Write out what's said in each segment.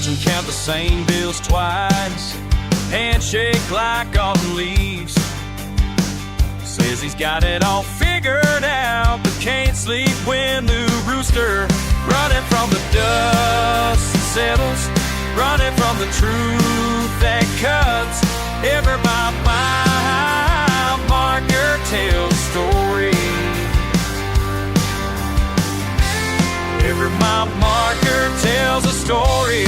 church and count the same bills twice. Handshake like autumn leaves. Says he's got it all figured out, but can't sleep when the rooster running from the dust that settles, running from the truth that cuts. Every mile marker tells a story. Every mile marker tells a story.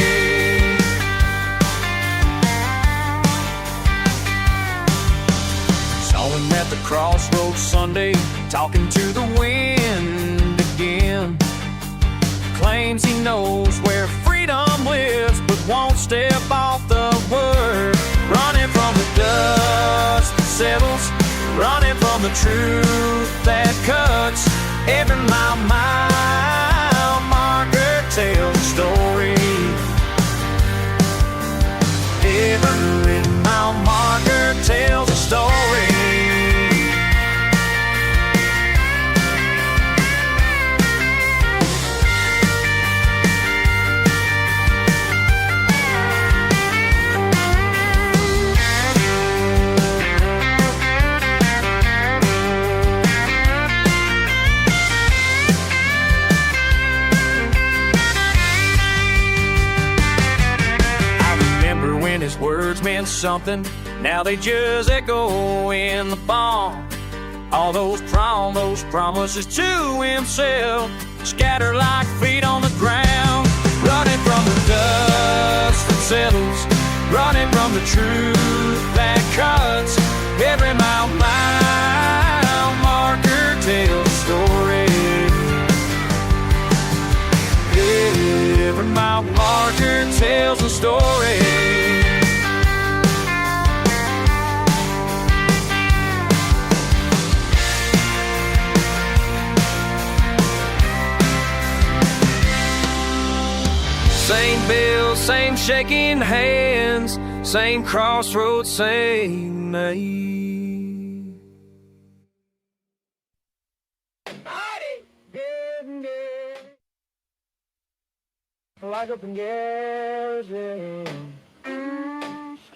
Saw him at the crossroads Sunday, talking to the wind again. Claims he knows where freedom lives, but won't step off the word. Running from the dust that settles, running from the truth that cuts. Every mile marker tells a story. Every mile marker tells a story. His words meant something, now they just echo in the bomb. All those promises to himself scatter like feet on the ground. Running from the dust that settles, running from the truth that cuts. Every mile marker tells a story. Every mile marker tells a story. Same bills, same shaking hands, same crossroads, same name. Like up in Garrison,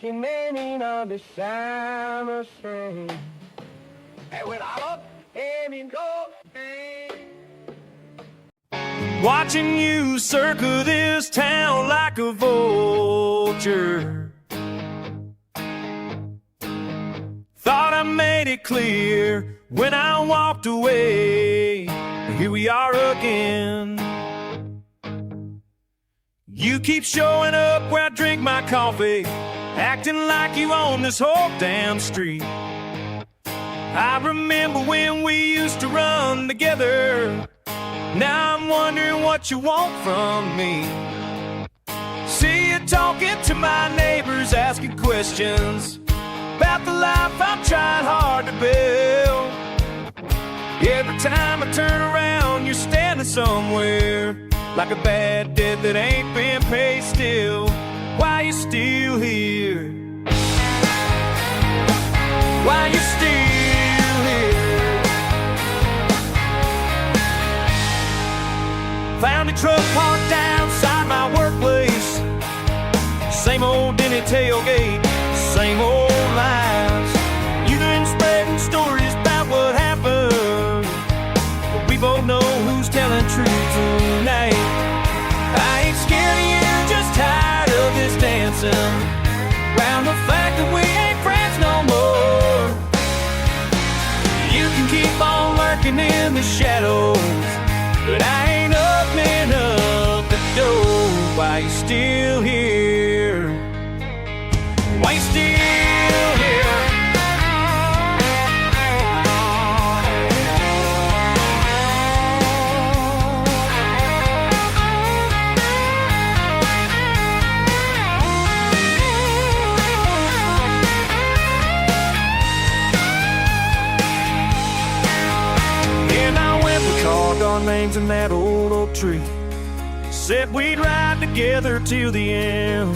remaining on the summer train. And when I'm up and in gold. Watching you circle this town like a vulture. Thought I made it clear when I walked away. Here we are again. You keep showing up where I drink my coffee, acting like you own this whole damn street. I remember when we used to run together. Now I'm wondering what you want from me. See you talking to my neighbors, asking questions about the life I'm trying hard to build. Every time I turn around, you're standing somewhere like a bad debt that ain't been paid still. Why you still here? Why you still here? Found a truck parked outside my workplace. Same old Denny tailgate, same old lies. You've been spreading stories about what happened, but we both know who's telling truth tonight. I ain't scared of you, just tired of this dancing around the fact that we ain't friends no more. You can keep on lurking in the shadows, but I ain't opening up the door. Why you still here? Why you still here? And I went and called our names in that old oak tree. Said we'd ride together till the end.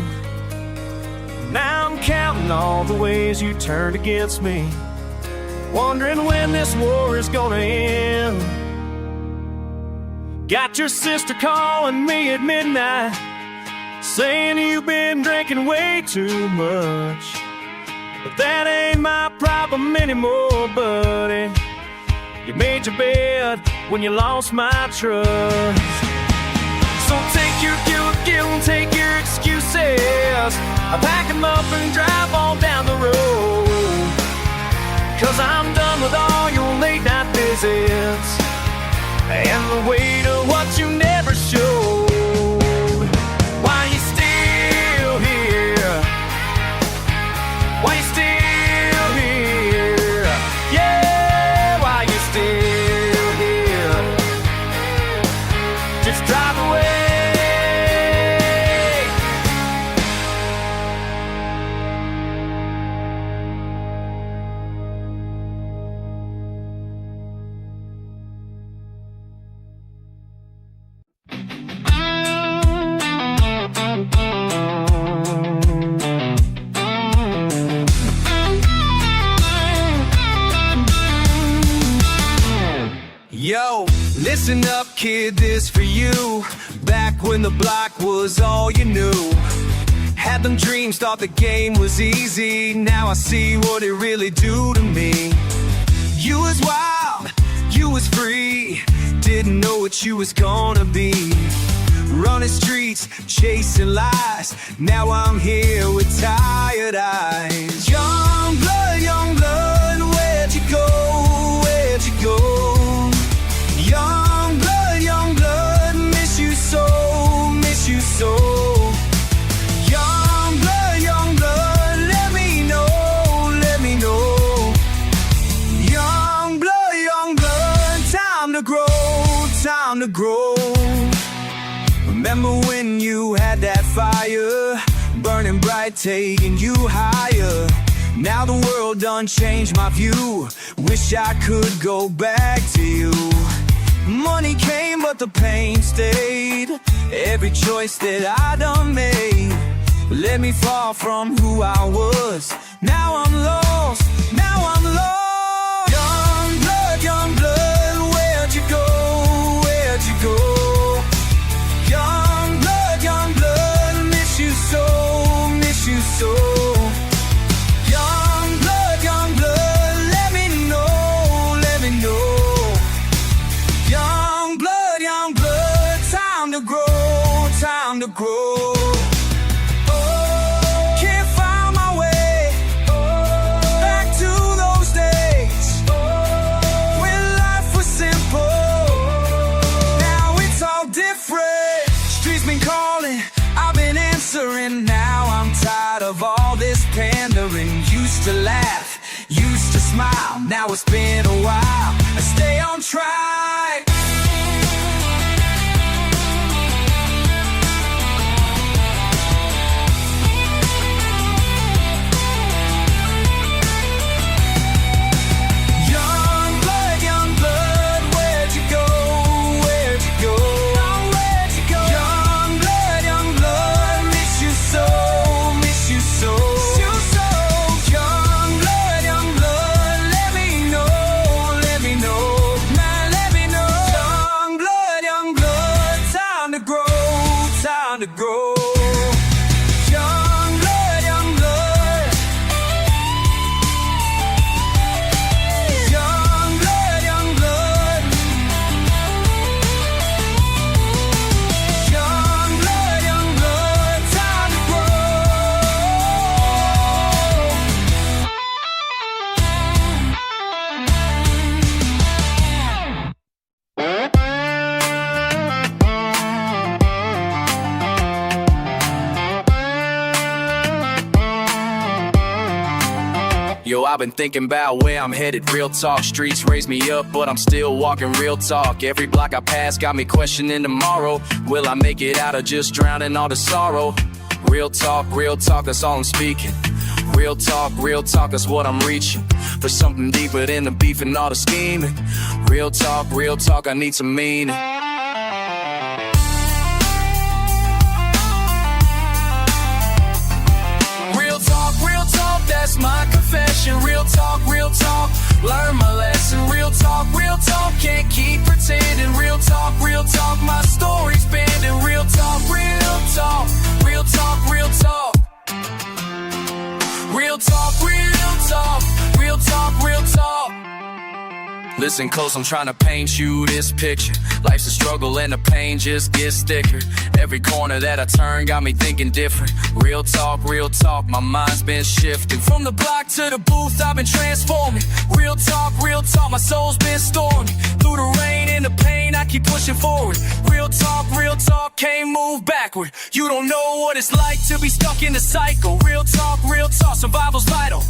Now I'm counting all the ways you turned against me, wondering when this war is gonna end. Got your sister calling me at midnight, saying you've been drinking way too much. But that ain't my problem anymore, buddy. You made your bed when you lost my trust. So take your guilt and take your excuses, pack them up and drive on down the road. 'Cause I'm done with all your late night visits and the weight of what you never showed. Why you still here? Why you still here? Yeah, why you still here? Just drive away. Yo, listen up, kid, this for you. Back when the block was all you knew. Had them dreams, thought the game was easy. Now I see what it really do to me. You was wild, you was free. Didn't know what you was gonna be. Running streets, chasing lies. Now I'm here with tired eyes. Young blood, where'd you go? Where'd you go? Young blood, miss you so, miss you so. Young blood, let me know, let me know. Young blood, time to grow, time to grow. Remember when you had that fire, burning bright, taking you higher. Now the world done changed my view. Wish I could go back to you. Money came but the pain stayed. Every choice that I done made let me fall from who I was. Now I'm lost, now I'm lost. Young blood, where'd you go? Where'd you go? Young blood, miss you so, miss you so. Young blood, let me know, let me know. Young blood, time to grow, time to grow. Oh, can't find my way back to those days when life was simple. Now it's all different. Streets been calling, I've been answering. Now I'm tired of all this pandering. Used to laugh, used to smile. Now it's been a while. I stay on track. To grow. Young blood, young blood. Young blood, young blood. Young blood, young blood. Time to Yo, I've been thinking about where I'm headed, real talk. Streets raised me up, but I'm still walking, real talk. Every block I pass got me questioning tomorrow. Will I make it out or just drown in all the sorrow? Real talk, that's all I'm speaking. Real talk, that's what I'm reaching. For something deeper than the beef and all the scheming. Real talk, I need some meaning. That's my confession. Real talk, learn my lesson. Real talk, can't keep pretending. Real talk, my story's bending. Real talk, Listen close, I'm trying to paint you this picture. Life's a struggle and the pain just gets thicker. Every corner that I turn got me thinking different. Real talk, my mind's been shifting. From the block to the booth, I've been transforming. Real talk, my soul's been storming. Through the rain and the pain, I keep pushing forward. Real talk, can't move backward. You don't know what it's like to be stuck in the cycle. Real talk, survival's vital.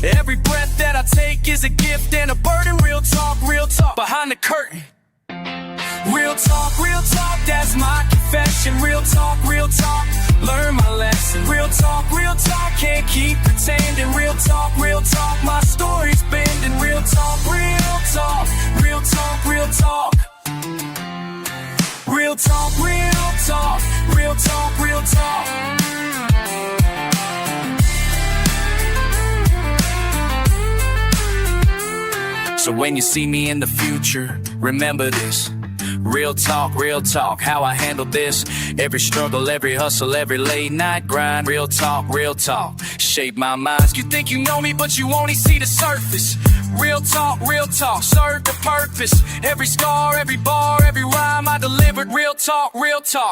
Every breath that I take is a gift and a burden. Real talk, behind the curtain. Real talk, that's my confession. Real talk, learn my lesson. Real talk, can't keep pretending. Real talk, my story's bending. Real talk, real talk. Real talk, real talk, real talk. So when you see me in the future, remember this. Real talk, how I handle this. Every struggle, every hustle, every late night grind. Real talk, shape my mind. You think you know me, but you only see the surface. Real talk, serve the purpose. Every scar, every bar, every rhyme I delivered. Real talk,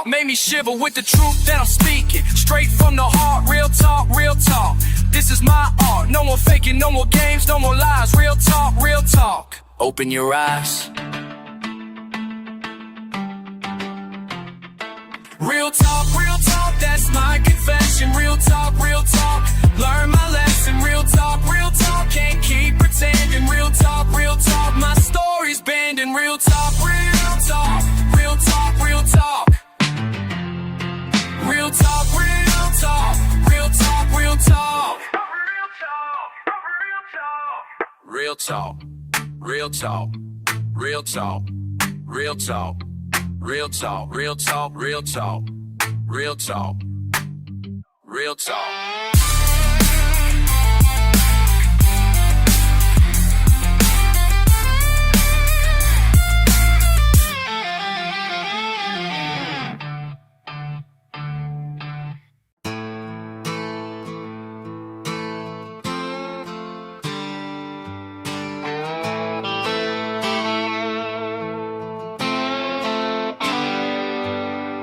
made me shiver with the truth that I'm speaking. Straight from the heart, real talk. This is my art, no more faking, no more games, no more lies. Real talk, open your eyes. Real talk, that's my confession. Real talk, learn my lesson. Real talk, can't keep pretending. Real talk, my story's bending. Real talk, real talk. Real talk, real talk. Real talk, real talk. Real talk, real talk. Real talk, real talk, real talk, real talk. Real talk, real talk, real talk, real talk, real talk.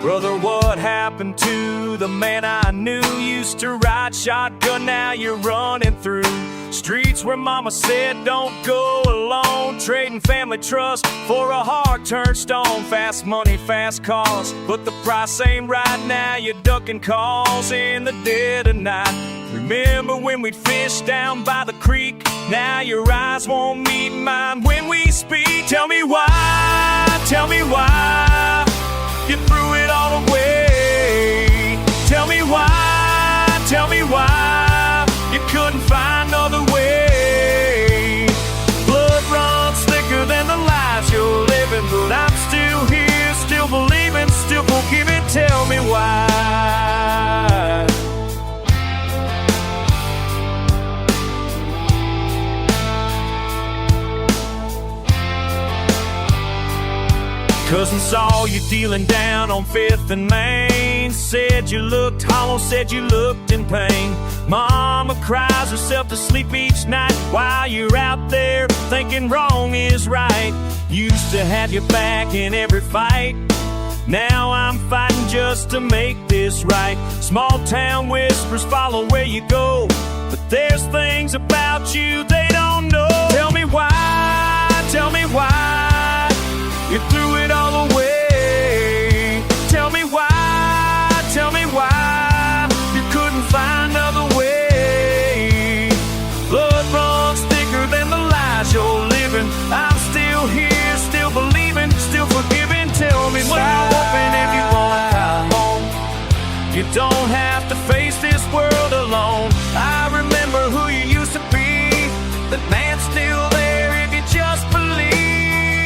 Brother, what happened to the man I knew? Used to ride shotgun, now you're running through streets where mama said don't go alone. Trading family trust for a heart turned stone. Fast money, fast cars, but the price ain't right now. You're ducking calls in the dead of night. Remember when we'd fish down by the creek? Now your eyes won't meet mine when we speak. Tell me why you threw it all away. Tell me why you couldn't find another way. Blood runs thicker than the lives you're living, but I'm still here, still believing, still forgiving. Tell me why. 'Cause he saw you dealing down on 5th and Main. Said you looked hollow, said you looked in pain. Mama cries herself to sleep each night while you're out there thinking wrong is right. Used to have your back in every fight. Now I'm fighting just to make this right. Small town whispers follow where you go, but there's things about you they don't know. Tell me why you threw it all away. Tell me why you couldn't find another way. Blood runs thicker than the lies you're living. I'm still here, still believing, still forgiving. Tell me why. Stop open if you want to come home. You don't have to face this world alone. I remember who you used to be. The man's still there if you just believe.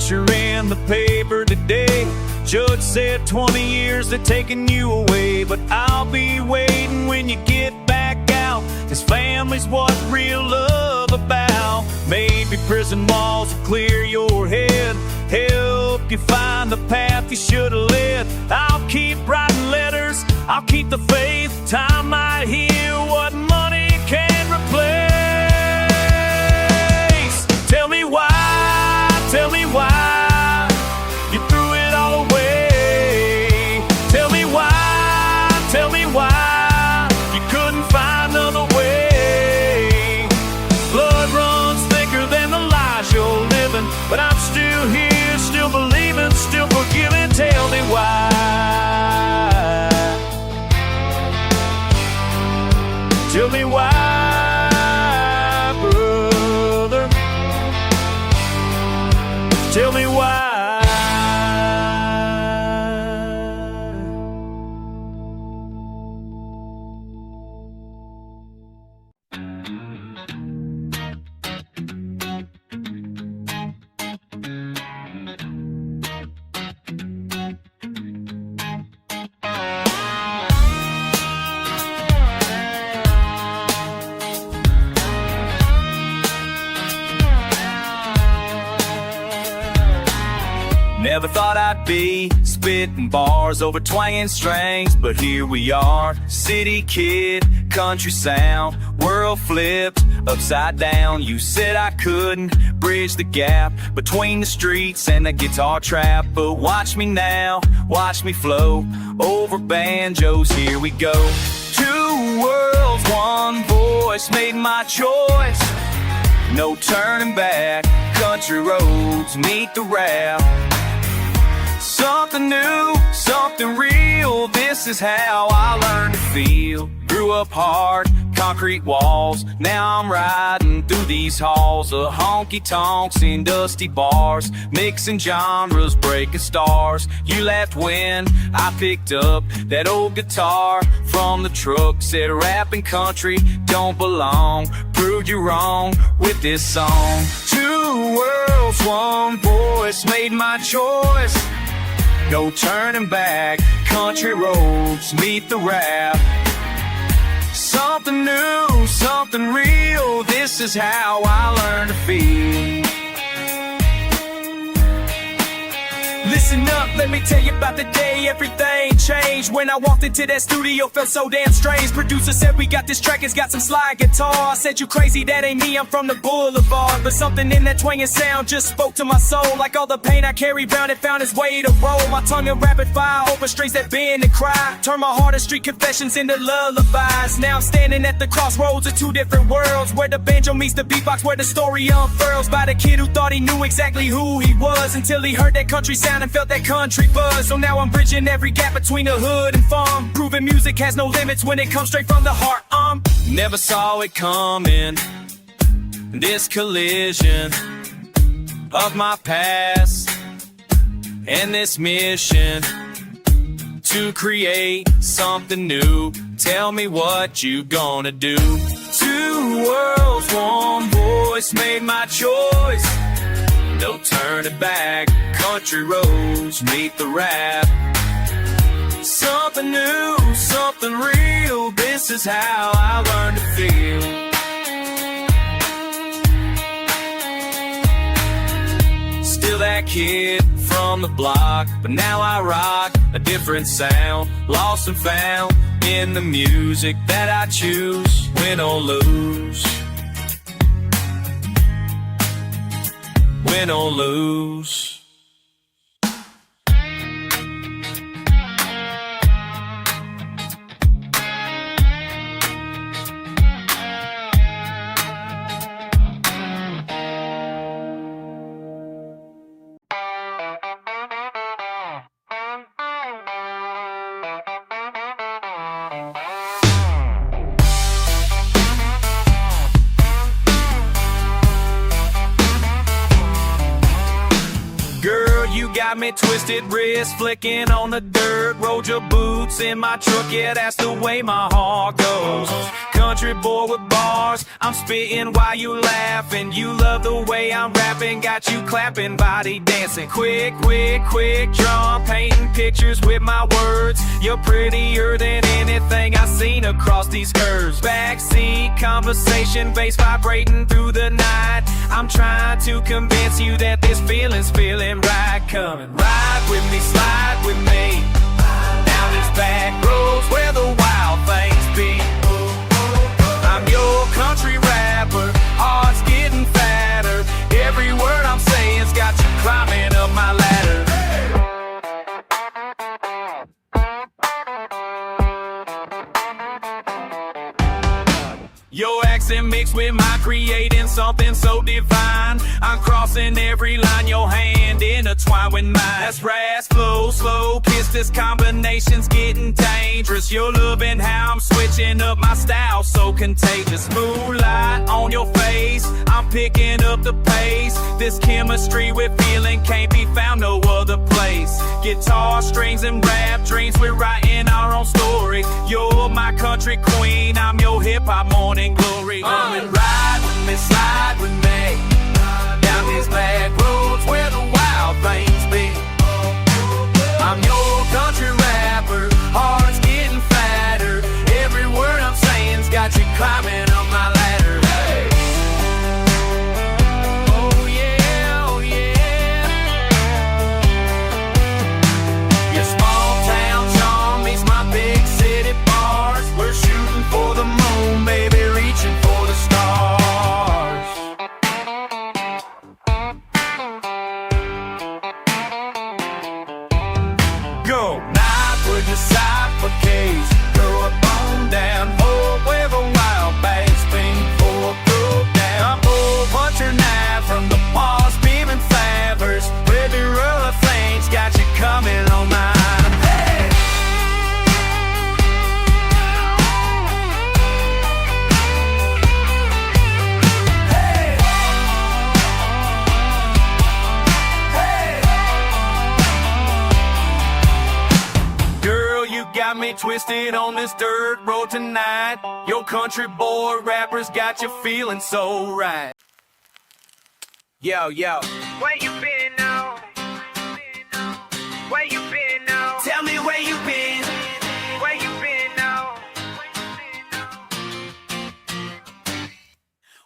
picture in the paper today. Judge said 20 years they're taking you away, but I'll be waiting when you get back out. This family's what real love about. Maybe prison walls will clear your head, help you find the path you should have led. I'll keep writing letters, I'll keep the faith. Time might heal what money can't replace. Tell me why you threw it all away. Tell me why you couldn't find another way. Blood runs thicker than the lies you're living, but I'm still here, still believing, still forgiving. Tell me why. Tell me why, brother. Tell me why. Never thought I'd be spitting bars over twanging strings, but here we are. City kid, country sound, world flipped upside down. You said I couldn't bridge the gap between the streets and the guitar trap, but watch me now, watch me flow over banjos. Here we go. Two worlds, one voice, made my choice. No turning back, country roads meet the rap. Something new, something real, this is how I learned to feel. Grew up hard, concrete walls, now I'm riding through these halls of honky-tonks in dusty bars, mixing genres, breaking stars. You laughed when I picked up that old guitar from the truck, said rap and country don't belong, proved you wrong with this song. Two worlds, one voice, made my choice. No turning back, country roads meet the rap. Something new, something real, this is how I learned to feel. Listen up, let me tell you about the day everything changed. When I walked into that studio, felt so damn strange. Producer said we got this track, it's got some slide guitar. I said you crazy, that ain't me, I'm from the boulevard. But something in that twanging sound just spoke to my soul. Like all the pain I carried round, it found its way to roll. My tongue in rapid fire, orchestrates that bend and cry. Turn my heart and street confessions into lullabies. Now I'm standing at the crossroads of two different worlds, where the banjo meets the beatbox, where the story unfurls. By the kid who thought he knew exactly who he was, until he heard that country sound and felt that country buzz. So now I'm bridging every gap between the hood and farm, proving music has no limits when it comes straight from the heart. Never saw it coming, this collision of my past and this mission to create something new. Tell me what you gonna do. Two worlds, one voice, made my choice. No turning back, country roads meet the rap. Something new, something real, this is how I learned to feel. Still that kid from the block, but now I rock a different sound. Lost and found in the music that I choose, win or lose. Win or lose. got me twisted, wrist flicking on the dirt. Rolled your boots in my truck, yeah, that's the way my heart goes. Country boy with bars, I'm spitting while you laughing. You love the way I'm rapping, got you clapping, body dancing. Quick, quick, quick draw, painting pictures with my words. You're prettier than anything I've seen across these curves. Backseat conversation, bass vibrating through the night. I'm trying to convince you that this feeling's feeling right. Come and ride with me, slide with me, down these back roads where the wild things be. I'm your country rapper, heart's getting fatter. Every word I'm saying's got you climbing up my ladder. Your accent mixed with mine, creating something so divine. I'm crossing every line, your hand intertwined with mine. That's ras, flow, slow kiss, this combination's getting dangerous. You're loving how I'm switching up my style, so contagious. Moonlight on your face, I'm picking up the pace. This chemistry we're feeling can't be found no other place. Guitar strings and rap dreams, we're writing our own story. You're my country queen, I'm your hip-hop morning glory. Come and ride with me, slide with me, down these back roads where the wild things be. I'm your country rapper, heart's getting fatter. Every word I'm saying's got you climbing up my ladder. Hey. Oh yeah, oh yeah. Your small town charm meets my big city bars. We're shooting for the moon, baby, reaching for the stars. Go, not with your suffocates. Throw it on down, hold where the wild bags been for throw down. I'm full puncher knife from the paws, beaming flavors. With the rough things, got you coming on mine. Hey! Girl, you got me twisted on this dirt road tonight. Your country boy rappers got you feeling so right. Yo, yo. Where you been now? Where you been now? Tell me where you been. Where you been now?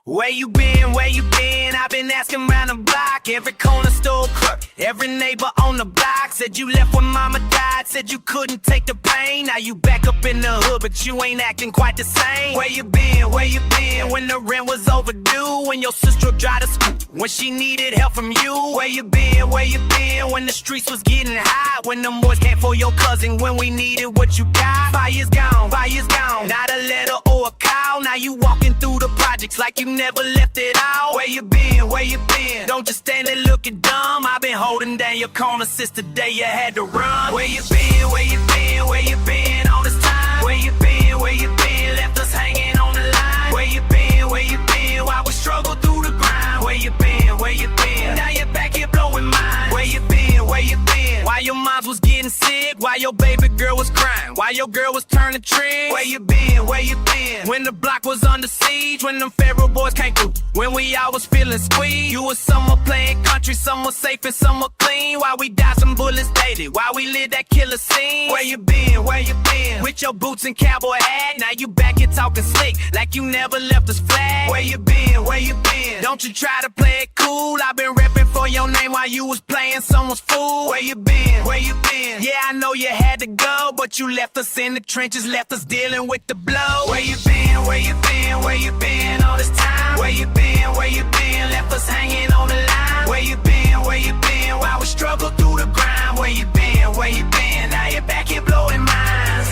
Where you been, where you been? I've been asking round the block. Every corner store clerk, every neighbor on the block. Said you left when mama died, said you couldn't take the pain. Now you back up in the hood, but you ain't acting quite the same. Where you been, where you been? When the rent was overdue, when your sister tried to scoop, when she needed help from you. Where you been, where you been? When the streets was getting hot, when them boys came for your cousin, when we needed what you got. 5 years gone, 5 years gone. Not a letter or a call, now you walking through the projects like you never left it out. Where you been, where you been? Don't just stand there looking dumb. I've been holding down your corner since the day you had to run. Where you been, where you been, where you been all this time? Where you been, where you been? Left us hanging on the line. Where you been, where you been? While we struggle through the grind. Where you been, where you been? Now you're back here blowing mine. Where you been, where you been? While your moms was getting sick, while your baby girl was crying, while your girl was turning tricks. Where you been, where you been? When the block was under siege, when them Pharaoh boys came through, when we all was feeling squeezed. You was somewhere playing country, some was safe and some were clean. While we died some bullets dated, while we lived that killer scene. Where you been, where you been? With your boots and cowboy hat, now you back here talking slick, like you never left us flat. Where you been, where you been? Don't you try to play it cool, I've been repping for your name while you was playing someone's fool. Where you been, where you been? Yeah, I know you had to go, but you left us in the trenches, left us dealing with the blow. Where you been, where you been, where you been all this time? Where you been, where you been? Left us hanging on the line. Where you been, where you been? While we struggle through the grind. Where you been, where you been? Now you're back here blowing minds.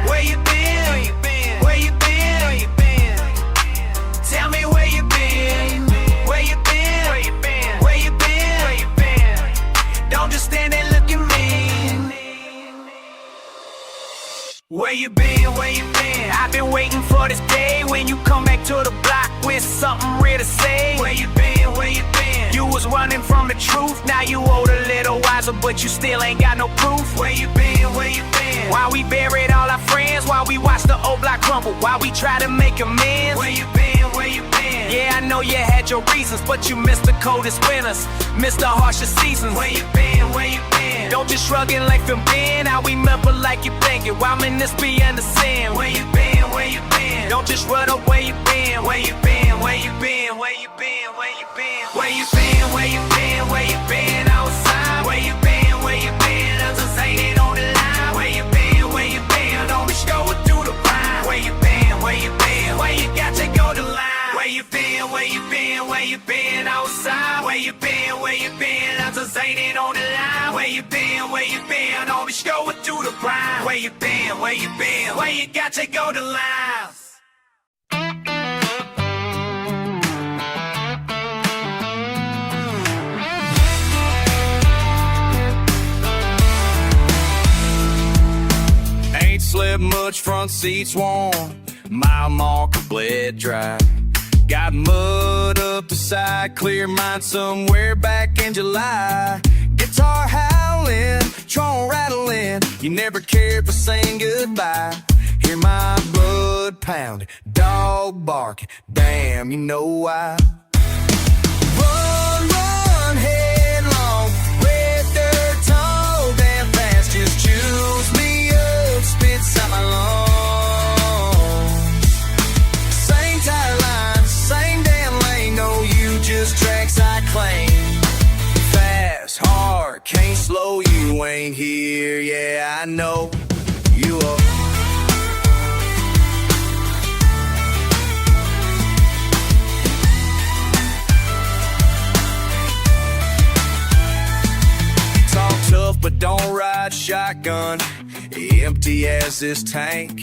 Where you been, where you been? Where you been, where you been? Tell me where you been. Where you been, where you been? Where you been, where you been? Don't just stand there looking mean. Where you been, where you been? I've been waiting for this day when you come back to the block with something real to say. Where you been, where you been? You was running from the truth, now you old a little wiser, but you still ain't got no proof. Where you been, where you been? Why we buried all our friends, while we watch the old block crumble, while we try to make amends. Where you been, where you been? Yeah, I know you had your reasons, but you missed the coldest winters, missed the harshest seasons. Where you been, where you been? Don't just shrug it like from Ben, how we remember like you thinking, why man this be understand? Where you been, where you been? Don't just run up where you been, where you been, where you been, where you been, where you been? Where you been, where you been, where you been outside? Where you been, where you been? I'm just saying it on the line. Where you been, where you been? Don't be going through the pine. Where you been, where you been? Where you got to go to line? Where you been, where you been, where you been outside? Where you been, where you been? I'm just saying it on the line. Where you been, where you been? Don't be going through the pine. Where you been, where you been? Where you got to go to line? Slept much, front seats warm, mile marker bled dry. Got mud up the side, clear mind somewhere back in July. Guitar howling, trone rattling, you never cared for saying goodbye. Hear my blood pounding, dog barking, damn, you know why. Run, run, headlong, red dirt, tall, damn fast, just choose me up, spits out my lungs. Same tire line, same damn lane, no, you just tracks I claim. Fast, hard, can't slow, you ain't here, yeah, I know you are. Tough, but don't ride shotgun, empty as this tank.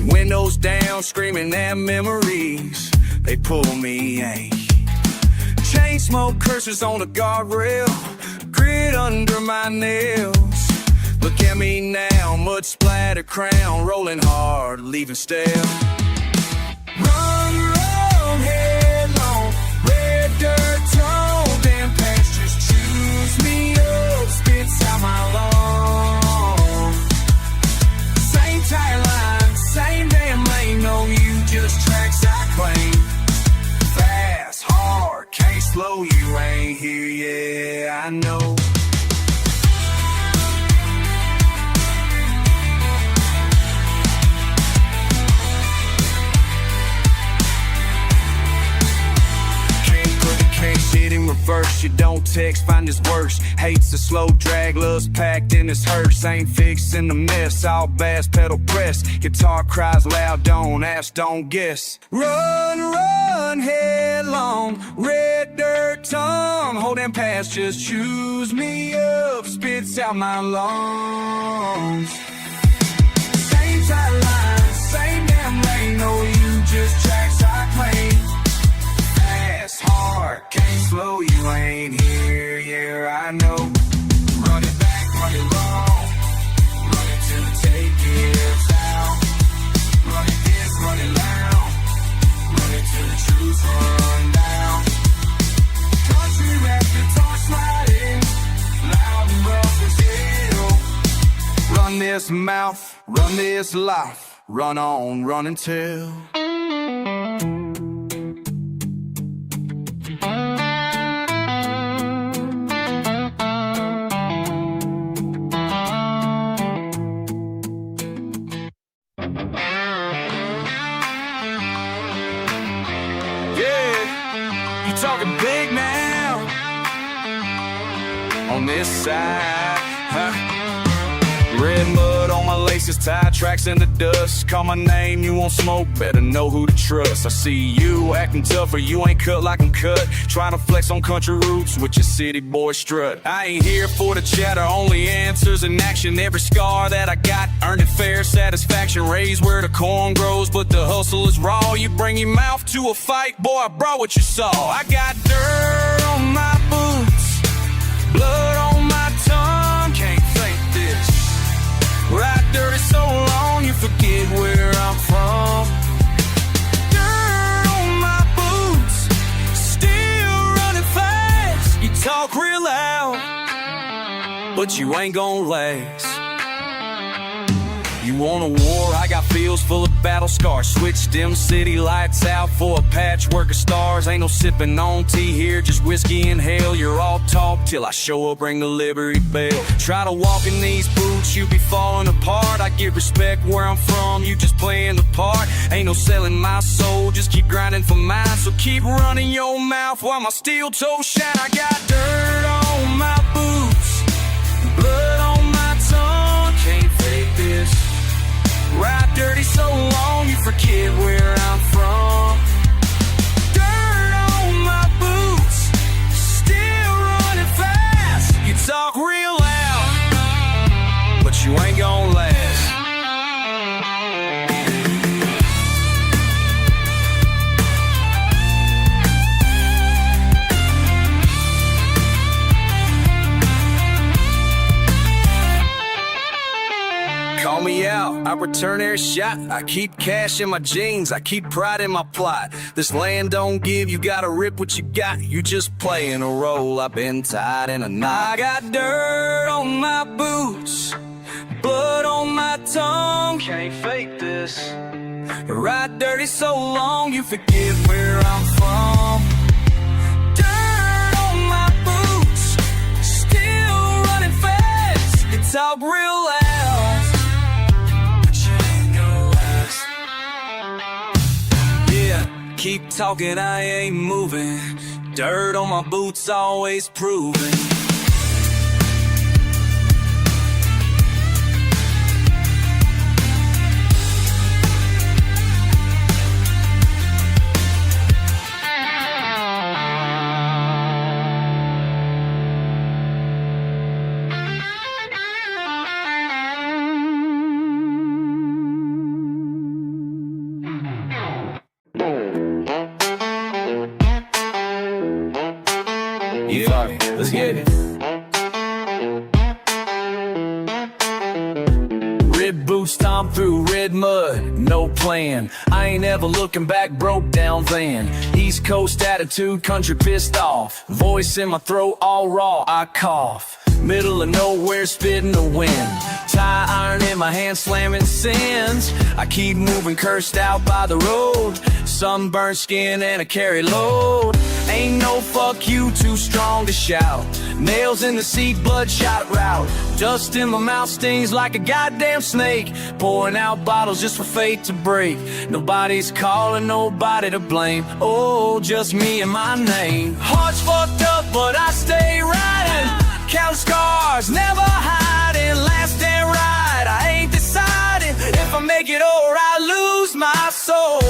Windows down, screaming at memories, they pull me yank. Chain smoke curses on the guardrail, grit under my nails. Look at me now, mud splatter crown, rolling hard, leaving stale. Run, run, headlong, red dirt tone, damn pastures choose me up, spits out my lungs. Same tire line, same damn lane, no, you just tracks I claim. Fast, hard, can't slow, you ain't here, yeah, I know. Shit in reverse, you don't text, find this worse. Hates the slow drag, love's packed in this hearse. Ain't fixing the mess, all bass pedal press. Guitar cries loud, don't ask, don't guess. Run, run, headlong, red dirt tongue, holding past, just choose me up, spits out my lungs. Same tire line, same damn lane, no, you just tracks I claim. Hard, can't slow, you ain't here, yeah, I know. Run it back, run it long, run it till the tape gives out. Run it this, run it loud, run it till the truth run down. Country rap, guitar sliding, loud and rough as hell. Run this mouth, run this life, run on, run until. Talking big now on this side, huh? Red mud on my laces, tie tracks in the dust. Call my name, you won't smoke, better know who to trust. I see you acting tougher, you ain't cut like I'm cut. Trying to flex on country roots with your city boy strut. I ain't here for the chatter, only answers in action. Every scar that I got, earned it fair satisfaction. Raised where the corn grows, but the hustle is raw. You bring your mouth to a fight, boy, I brought what you saw. I got dirt on my boots, blood on my tongue, can't fake this. Ride dirty so long, you forget where I'm from. Dirt on my boots, still running fast. but you ain't gon' last. You want a war? I got fields full of battle scars. Switch them city lights out for a patchwork of stars. Ain't no sipping on tea here, just whiskey and hell. You're all talk till I show up, ring the Liberty Bell. Try to walk in these boots, you be falling apart. I give respect where I'm from, you just playing the part. Ain't no selling my soul, just keep grinding for mine. So keep running your mouth while my steel toe shine. I got dirt on my boots, blood on my tongue, can't fake this. Ride dirty so long you forget where I'm from. Dirt on my boots, still running fast. You talk real loud, but you ain't gon' last. Call me out, I return every shot. I keep cash in my jeans, I keep pride in my plot. This land don't give, you gotta rip what you got. You just playing a role, I've been tied in a knot. I got dirt on my boots, blood on my tongue, can't fake this. Ride dirty so long you forget where I'm from. Dirt on my boots, still running fast. It's all real loud. Keep talking, I ain't moving. Dirt on my boots, always proving. Yeah, let's get it. Red boots stomp through red mud, no plan. I ain't ever looking back, broke down van. East Coast attitude, country pissed off. Voice in my throat, all raw, I cough. Middle of nowhere, spitting the wind. Tie iron in my hand, slamming sins. I keep moving, cursed out by the road. Sunburned skin and a carry load. Ain't no fuck you, too strong to shout. Nails in the seat, bloodshot route. Dust in my mouth stings like a goddamn snake. Pouring out bottles just for fate to break. Nobody's calling, nobody to blame. Oh, just me and my name. Heart's fucked up, but I stay riding. Count scars, never hiding. Last and right, I ain't deciding if I make it or I lose my soul.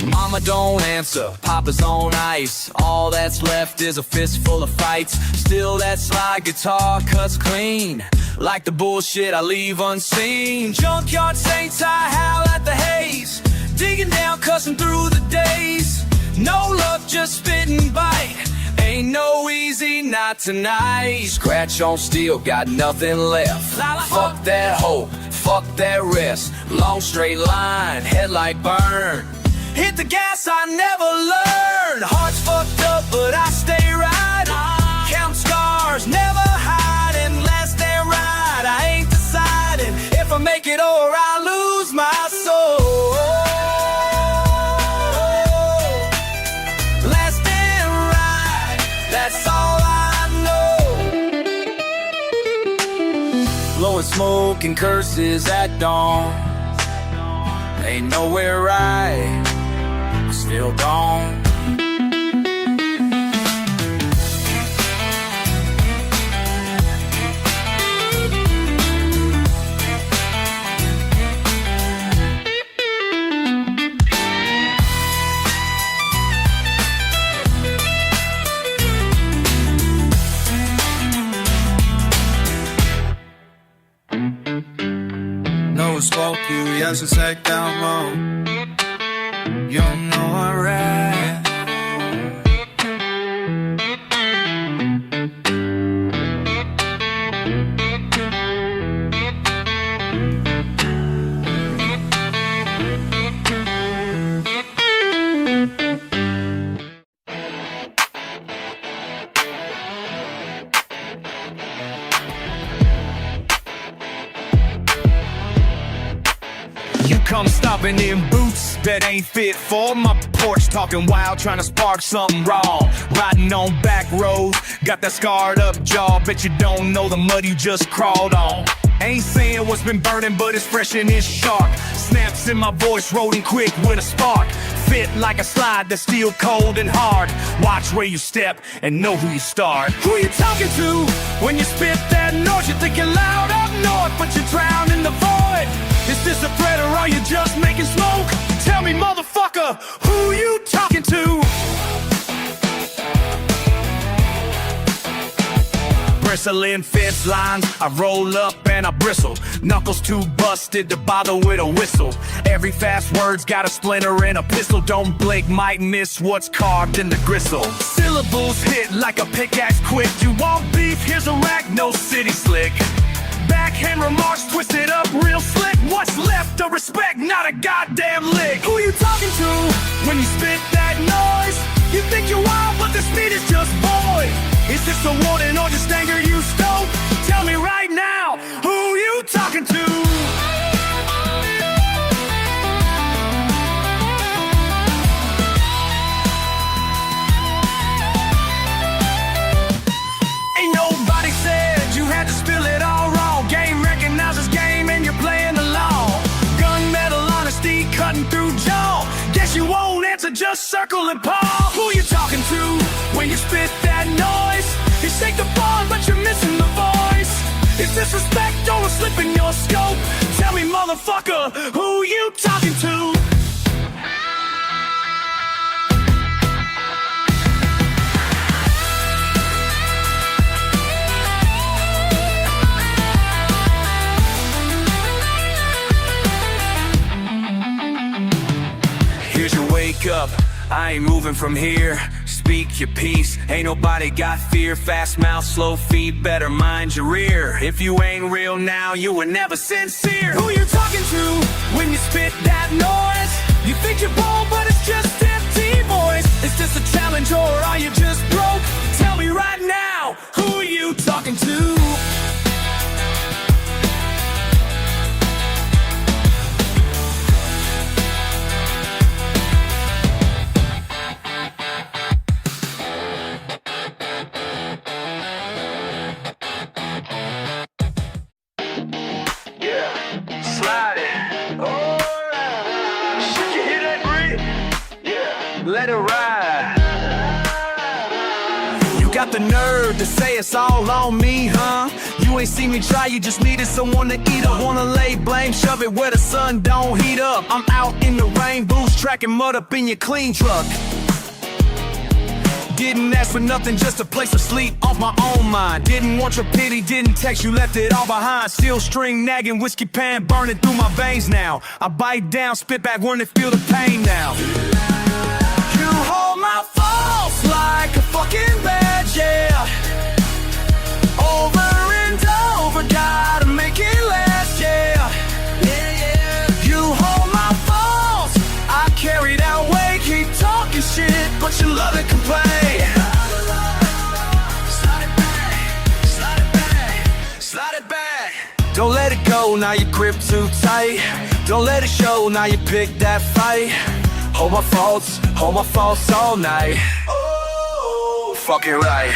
Mama don't answer, Papa's on ice. All that's left is a fistful of fights. Still that slide guitar cuts clean, like the bullshit I leave unseen. Junkyard saints, I howl at the haze. Digging down, cussing through the days. No luck, just spit and bite. Ain't no easy, not tonight. Scratch on steel, got nothing left. Fuck that hope, fuck that rest. Long straight line, headlight burn. Hit the gas, I never learned. Heart's fucked up, but I stay riding. Count scars, never hiding. Last and right, I ain't deciding if I make it or I lose my soul. Last and right, that's all I know. Blowing smoke and curses at dawn. Ain't nowhere right, still gone. No spoke you, yes, it's like down low. You don't know I ride. Wearing them boots that ain't fit for my porch, talking wild, trying to spark something raw. Riding on back roads, got that scarred up jaw. Bet you don't know the mud you just crawled on. Ain't saying what's been burning, but it's fresh and it's sharp. Snaps in my voice, rolling quick with a spark. Fit like a slide that's still cold and hard. Watch where you step and know who you start. Who you talking to when you spit that noise? You think you're loud up north, but you drown in the void. Is this a threat or are you just making smoke? Tell me, motherfucker, who you talking to? Bristling fence lines, I roll up and I bristle. Knuckles too busted to bother with a whistle. Every fast word's got a splinter and a pistol. Don't blink, might miss what's carved in the gristle. Syllables hit like a pickaxe quick. You want beef, here's a rack, no city slick. Backhand remarks twisted up real slick. What's left of respect, not a goddamn lick. Who you talking to when you spit that noise? You think you're wild, but the speed is just void. Is this a warning or just anger you stoke? Tell me right now, who you talking to? Ain't nobody said you had to spill it all wrong. Game recognizes game and you're playing along. Gunmetal honesty cutting through jaw. Guess you won't answer, just circle and pause. Who you talking to when you spit that noise? You shake the ball, but you're missing the voice. Is disrespect or a slip in your scope? Tell me, motherfucker, who you talking to? Here's your wake up, I ain't moving from here. Speak your piece, ain't nobody got fear. Fast mouth, slow feet, better mind your rear. If you ain't real now, you were never sincere. Who you talking to when you spit that noise? You think you're bold, but it's just empty voice. Is this a challenge or are you just broke? Tell me right now, who you talking to? Let it ride. You got the nerve to say it's all on me, huh? You ain't seen me try, you just needed someone to eat up. Wanna lay blame, shove it where the sun don't heat up. I'm out in the rain, boots tracking mud up in your clean truck. Didn't ask for nothing, just a place to sleep off my own mind. Didn't want your pity, didn't text you, left it all behind. Steel string nagging, whiskey pan burning through my veins now. I bite down, spit back, when they feel the pain now. You hold my faults like a fucking badge, yeah. Over and over, gotta make it last, yeah. You hold my faults, I carry that weight. Keep talking shit, but you love to complain. Slide it back, slide it back, slide it back. Don't let it go, now you grip too tight. Don't let it show, now you pick that fight. Hold my faults all night. Oh, fucking right.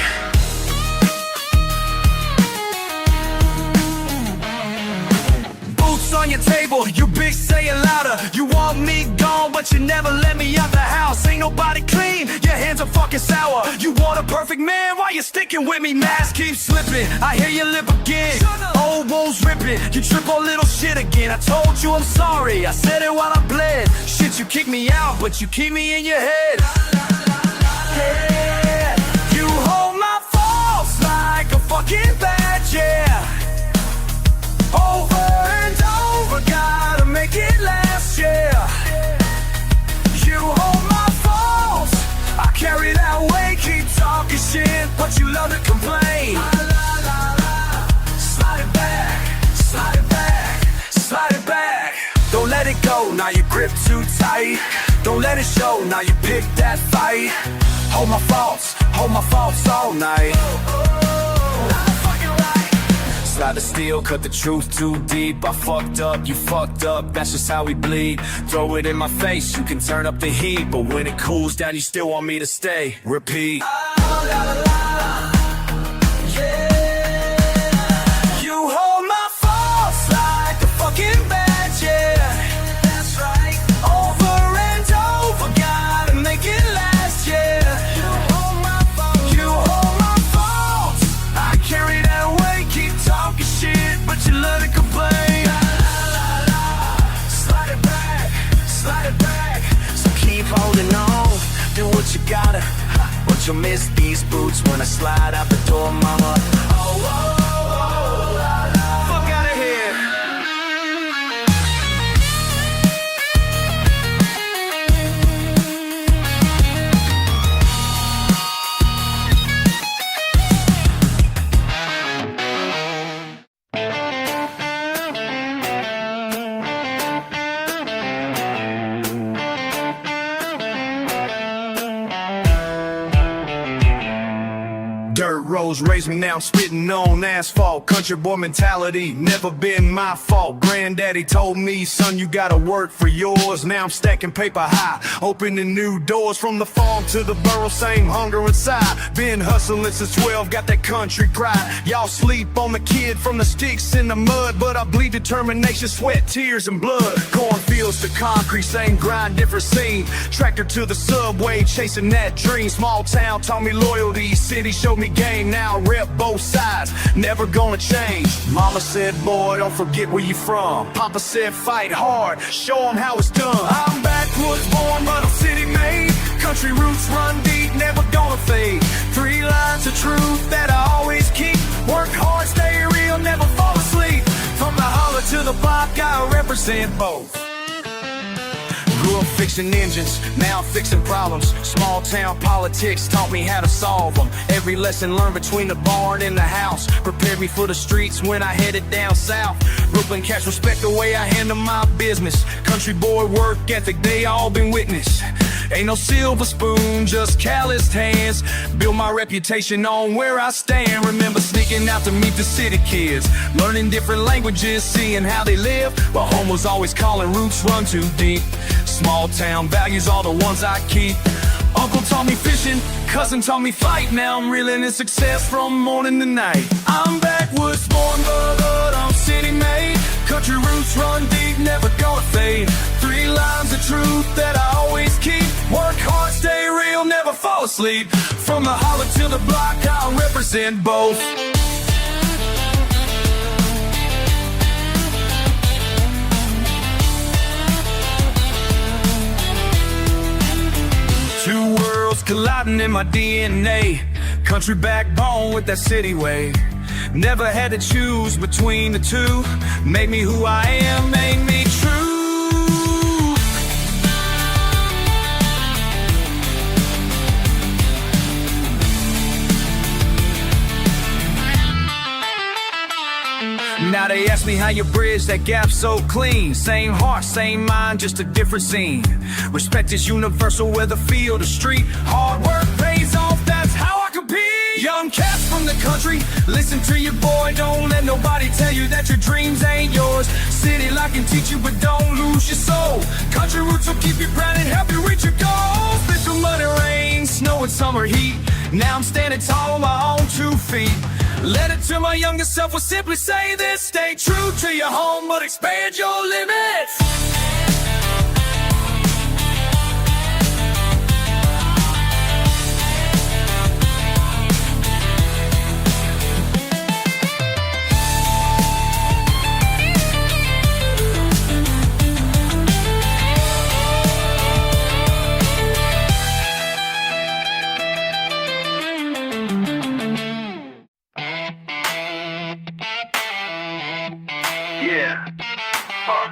Boots on your table, you bitch saying louder. You want me gone, but you never let me out the house. Ain't nobody clean, your hands are fucking sour. You want a perfect man, why you sticking with me? Mask keeps slipping, I hear your lip again. Old wounds ripping, you trip on little shit again. I told you I'm sorry, I said it while I bled. Shit, you kick me out, but you keep me in your head. Yeah. You hold my faults like a fucking badge, yeah. Over and over, gotta make it last, yeah. You hold my faults, I carry that weight. Keep talking shit, but you love to complain. Slide it back, slide it back, slide it back. Don't let it go, now you grip too tight. Don't let it show, now you pick that fight. Hold my faults all night. Slide the steel, cut the truth too deep. I fucked up, you fucked up, that's just how we bleed. Throw it in my face, you can turn up the heat, but when it cools down, you still want me to stay. Repeat. You hold my faults like a fucking badge, yeah. That's right. Over and over, gotta make it last, yeah. You hold my faults. You hold my faults. I carry that weight, keep talking shit, but you love to complain. Slide it back, slide it back. So keep holding on, do what you gotta. But you'll miss these boots when I slide out the door, mama. Oh, oh, oh, la, la. Fuck out of here. Dirt roads raised me, now I'm spitting on asphalt. Country boy mentality, never been my fault. Granddaddy told me, son, you gotta work for yours. Now I'm stacking paper high, opening new doors. From the farm to the borough, same hunger inside. Been hustling since 12, got that country pride. Y'all sleep on the kid from the sticks in the mud, but I bleed determination, sweat, tears, and blood. Cornfields to concrete, same grind, different scene. Tractor to the subway, chasing that dream. Small town taught me loyalty, city showed me game. Now I rep both sides, never gonna change. Mama said, boy, don't forget where you from. Papa said, fight hard, show them how it's done. I'm backwoods born, but I'm city made. Country roots run deep, never gonna fade. 3 lines of truth that I always keep. Work hard, stay real, never fall asleep. From the holler to the block, I represent both. Grew up fixing engines, now I'm fixing problems. Small town politics taught me how to solve them. Every lesson learned between the barn and the house prepared me for the streets when I headed down south. Brooklyn cats respect the way I handle my business. Country boy work ethic, they all been witness. Ain't no silver spoon, just calloused hands. Build my reputation on where I stand. Remember sneaking out to meet the city kids, learning different languages, seeing how they live. But home was always calling, roots run too deep. Small town values are the ones I keep. Uncle taught me fishing, cousin taught me fight. Now I'm reeling in success from morning to night. I'm backwoods born, but I'm city made. Country roots run deep, never gonna fade. 3 lines of truth that I always keep. Work hard, stay real, never fall asleep. From the holler to the block, I represent both. Two worlds colliding in my DNA. Country backbone with that city way. Never had to choose between the two. Made me who I am, made me true. Now they ask me how you bridge that gap so clean. Same heart, same mind, just a different scene. Respect is universal, whether field or street. Hard work pays off, that's how I compete. Young cats from the country, listen to your boy. Don't let nobody tell you that your dreams ain't yours. City life can teach you, but don't lose your soul. Country roots will keep you proud and help you reach your goals. Been through mud and rain, snow and summer heat. Now I'm standing tall on my own 2 feet. Let it to my younger self will simply say this: stay true to your home, but expand your limits.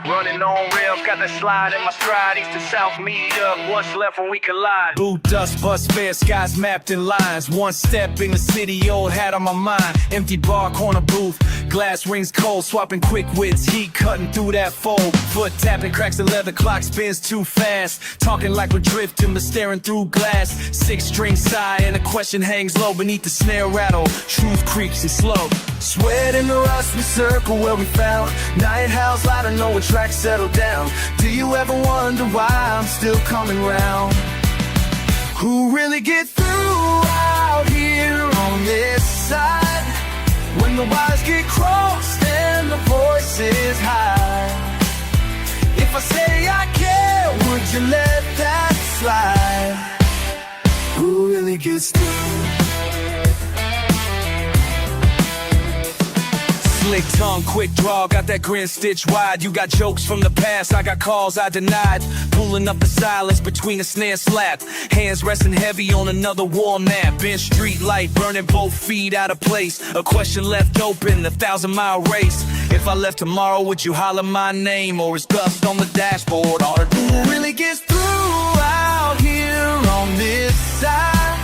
Running on rails, got that slide in my stride. East to south meet up, what's left when we collide? Boot dust, bus fair, skies mapped in lines. One step in the city, old hat on my mind. Empty bar, corner booth, glass rings cold, swapping quick wits, heat cutting through that fold. Foot tapping cracks the leather, clock spins too fast. Talking like we're drifting, but staring through glass. Six-string sigh and a question hangs low beneath the snare rattle. Truth creeps and slow. Sweat in the rust, we circle where we found. Night howls loud, I know a track settled down. Do you ever wonder why I'm still coming round? Who really get through out here on this side? When the wires get crossed and the voice is high. If I say I care, would you let that slide? Who really gets through? Slick tongue, quick draw, got that grin stitched wide. You got jokes from the past, I got calls I denied. Pulling up the silence between a snare slap. Hands resting heavy on another war map. Bench street light, burning both feet out of place. A question left open, 1,000-mile race. If I left tomorrow, would you holler my name? Or is dust on the dashboard? Or who really gets through out here on this side?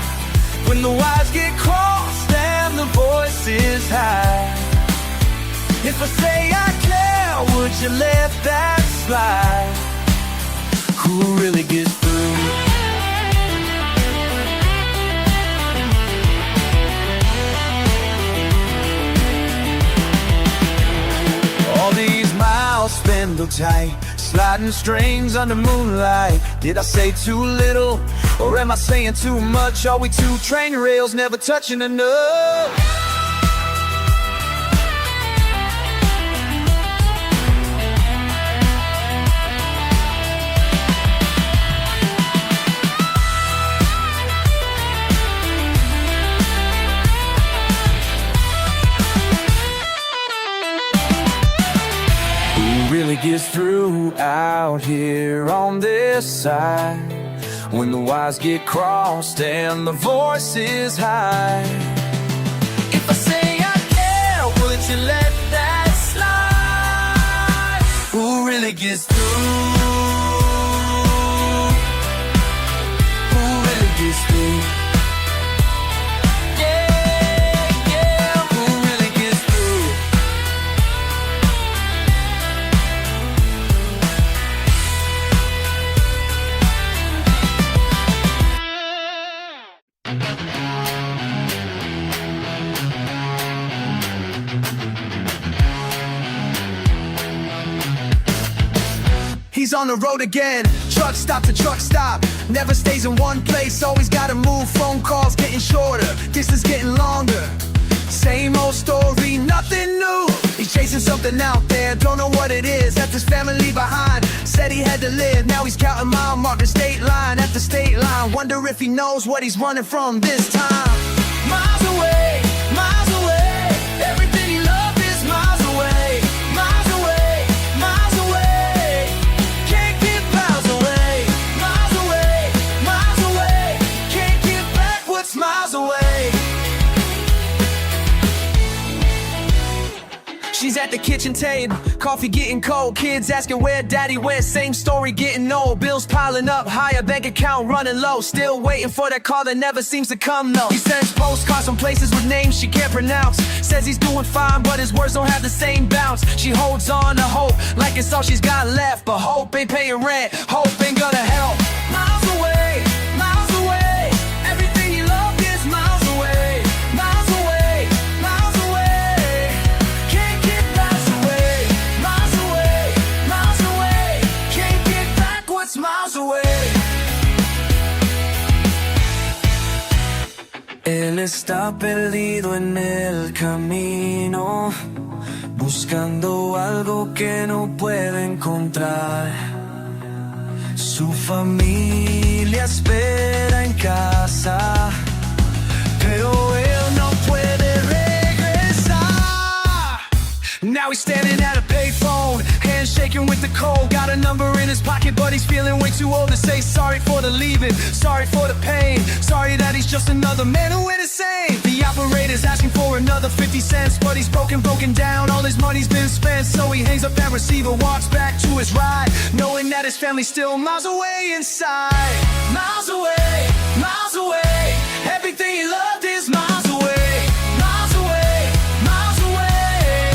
When the wires get crossed and the voice is high. If I say I care, would you let that slide? Who really gets through? All these miles spindle tight, sliding strings under moonlight. Did I say too little, or am I saying too much? Are we two train rails never touching enough? Really gets through out here on this side? When the wires get crossed and the voice is high. If I say I care, would you let that slide? Who really gets through? Who really gets through? He's on the road again, truck stop to truck stop. Never stays in one place, always gotta move. Phone calls getting shorter, distance getting longer. Same old story, nothing new. He's chasing something out there, don't know what it is. Left his family behind, said he had to live. Now he's counting mile marker, state line after state line. Wonder if he knows what he's running from this time. Miles away, miles away. Everything he loved is miles away. Miles away, miles away. Can't get miles away. Miles away, miles away. Can't get back what's miles away. She's at the kitchen table, coffee getting cold. Kids asking where daddy went, same story getting old. Bills piling up higher, bank account running low. Still waiting for that call that never seems to come, no. He sends postcards from places with names she can't pronounce. Says he's doing fine, but his words don't have the same bounce. She holds on to hope, like it's all she's got left. But hope ain't paying rent, hope ain't gonna help. Miles away, miles away. Everything you loved is miles away. Miles away, miles away. Can't get miles away. Miles away, miles away. Can't get back what's miles away. Él está perdido en el camino, buscando algo que no puede encontrar. Su familia espera en casa, pero él no puede regresar. Now he's standing at a payphone, hands shaking with the cold. Got a number in his pocket, but he's feeling way too old to say sorry for the leaving, sorry for the pain, sorry that he's just another man who ain't the same. The operator's asking for another 50 cents, but he's broken down, all his money's been spent. So he hangs up that receiver, walks back to his ride, knowing that his family's still miles away inside. Miles away, miles away. Everything he loved is miles away. Miles away, miles away.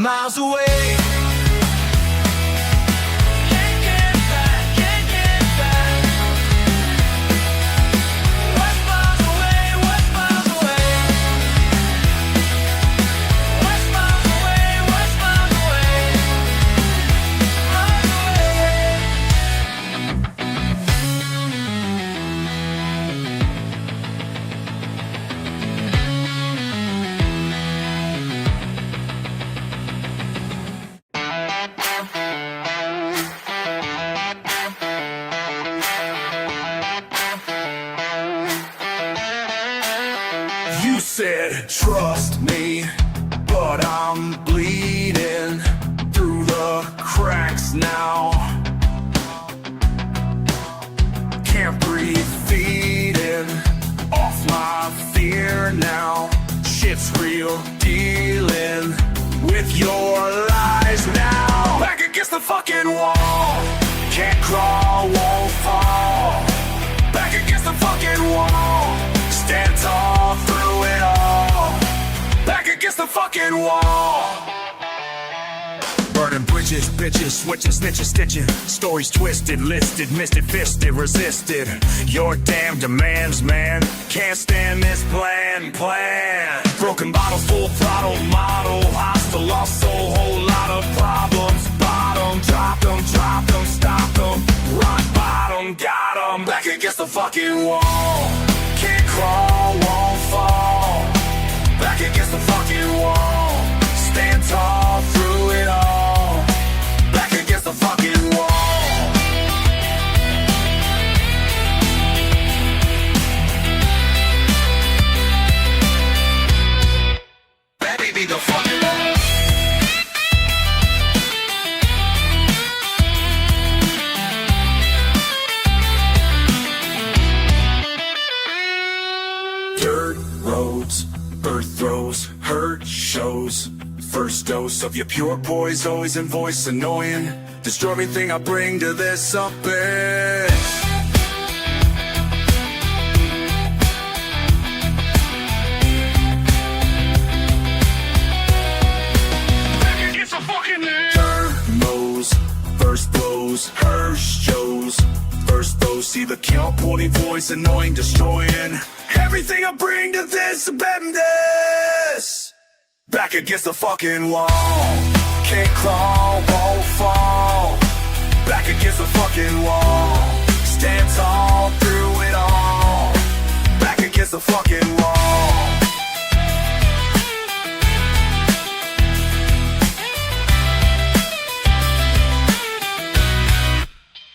miles away. Can't get back, can't get back. West miles away, west miles away. West miles away, west miles away. Miles away. You said trust me, but I'm bleeding through the cracks now. Can't breathe, feeding off my fear now. Shit's real, dealing with your lies now. Back against the fucking wall, can't crawl, won't fall. Back against the fucking wall, stand tall through it all. Back against the fucking wall. Burning bridges, bitches, switching, snitching, stitching. Stories twisted, listed, missed it, fisted, resisted. Your damn demands, man. Can't stand this plan. Broken bottles, full throttle model. Hostile, lost soul, whole lot of problems. Bottom, drop them, stop them. Rock bottom, got them. Back against the fucking wall. Can't crawl, won't fall. Back against the fucking wall. Stand tall through it all. Back against the fucking wall. Baby, the fucking wall. Dirt roads, birth throws, hurt shows. First dose of your pure poison voice annoying. Destroy everything I bring to this abyss. Thermos, first blows, Hirsch shows. First blows, see the kill, poorly voice annoying, destroying everything I bring to this abyss. Back against the fucking wall. Can't crawl, won't fall. Back against the fucking wall. Stand tall through it all. Back against the fucking wall.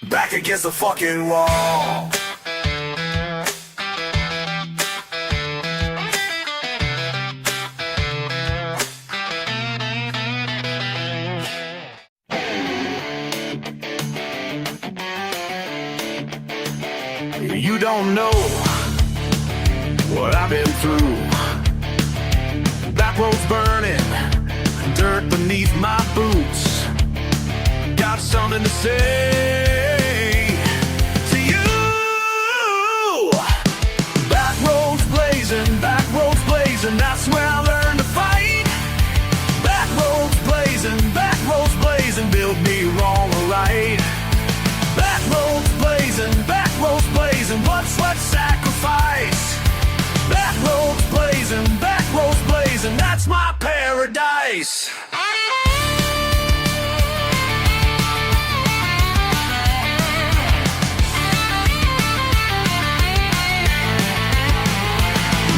Back against the fucking wall. You don't know what I've been through. Backroads burning, dirt beneath my boots. Got something to say to you. Backroads blazing, that's where I learned to fight. Backroads blazing, build me wrong or right. Backroads blazing, blood, sweat, sacrifice. Backroads blazing, that's my paradise.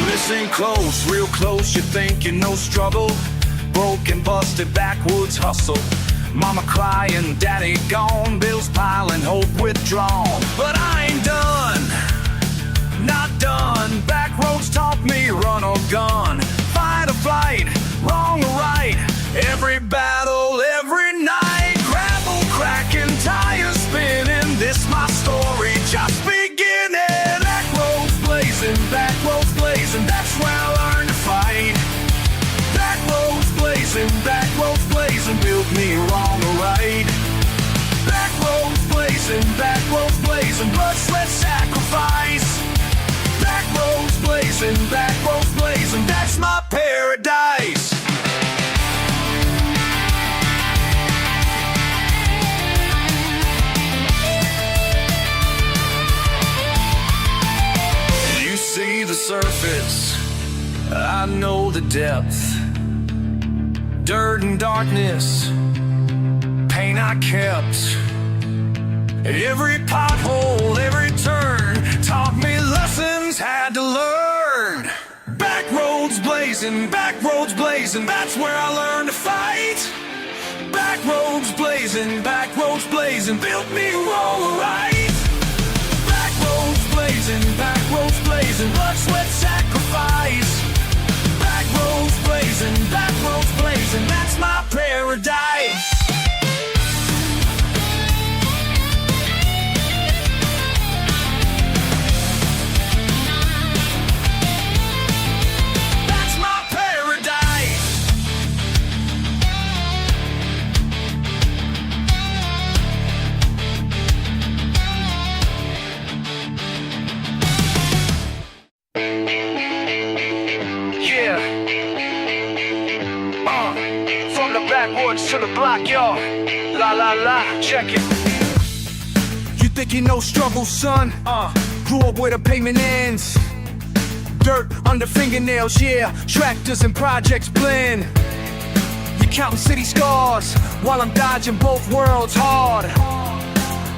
Listen close, real close, you think you know struggle. Broken, busted, backwoods hustle. Mama crying, daddy gone, bills piling, hope withdrawn. But I ain't done, not done. Backroads taught me run or gun, fight or flight, wrong or right. Every battle, every night. Gravel cracking, tires spinning. This my story just beginning. Backroads blazing, that's where I learned to fight. Backroads blazing, build me wrong or right. Backroads blazing, blood, sweat, sacrifice. Backroads blazing, I know the depth. Dirt and darkness, pain I kept. Every pothole, every turn taught me lessons had to learn. Backroads blazing, that's where I learned to fight. Backroads blazing, built me alright. Backroads blazing, blood, sweat, sacrifice. Backroads blazing, that's my paradise. That's my paradise. Yeah. From the backwoods to the block, y'all. La la la, check it. You think you know struggle, son? Grew up where the pavement ends. Dirt under fingernails, yeah. Tractors and projects blend. You counting city scars while I'm dodging both worlds hard.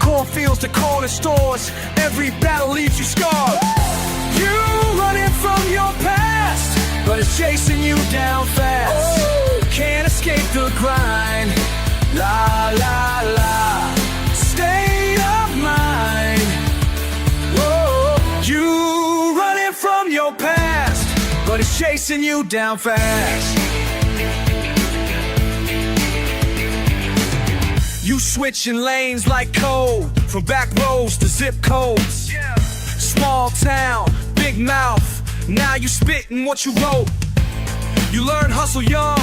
Cornfields to corner stores, every battle leaves you scarred. You running from your past, but it's chasing you down fast. Can't escape the grind. La la la, state of mind. Whoa, you running from your past, but it's chasing you down fast. You switching lanes like Colt, from back roads to zip codes. Small town, big mouth, now you spitting what you wrote. You learn hustle young,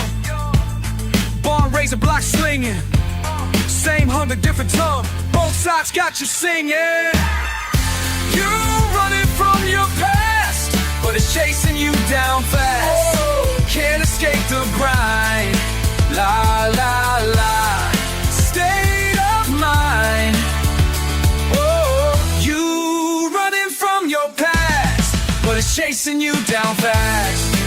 born raising, block slinging. Same hunger, different tongue, both sides got you singing. You running from your past, but it's chasing you down fast. Can't escape the grind. La la la, state of mind. Oh, you running from your past, but it's chasing you down fast.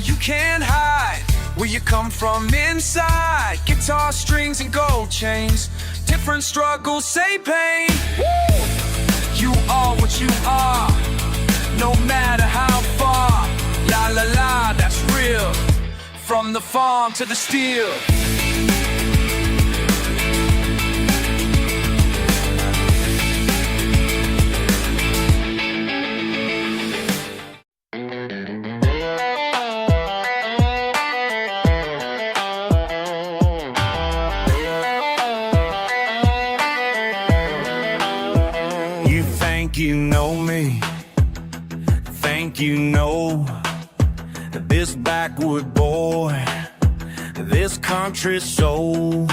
You can't hide where you come from inside. Guitar strings and gold chains, different struggles, same pain. Woo! You are what you are, no matter how far. La la la, that's real. From the farm to the steel. You know me, think you know this backwood boy, this country soul.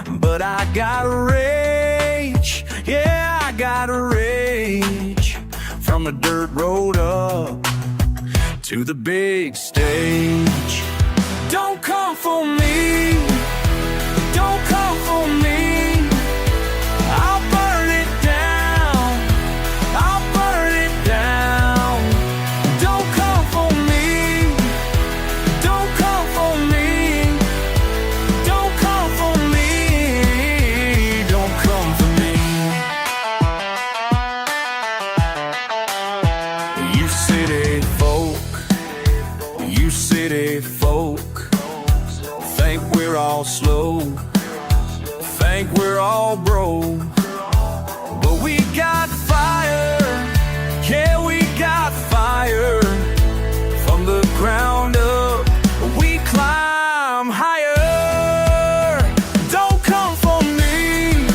But I got rage, yeah, I got rage. From the dirt road up to the big stage. Don't come for me, don't come for me. I'll burn it down, I'll burn it down. Don't come for me, don't come for me. Don't come for me, don't come for me. You city folk, think we're all slow, think we're all broke. But we got fire, yeah, we got fire. From the ground up, we climb higher. Don't come for me,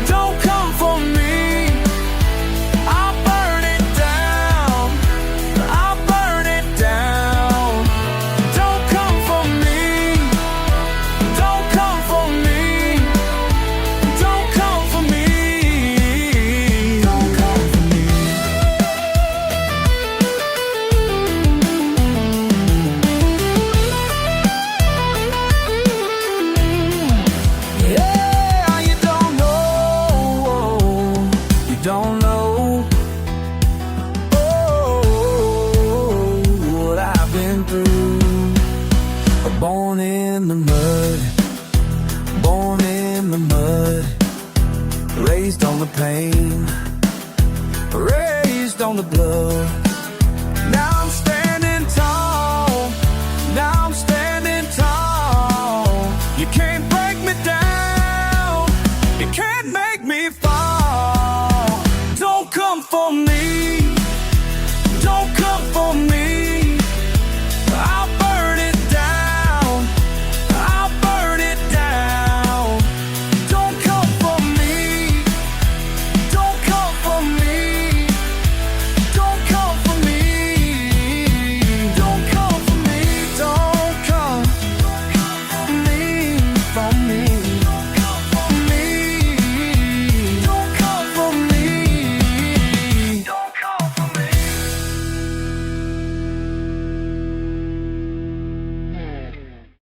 don't come for me. I'll burn it down, I'll burn it down. Don't come for me, don't come for me. Don't come for me. in the mud, raised on the pain, raised on the blood. Now I'm standing tall, now I'm standing tall. You can't break me down, you can't make me fall.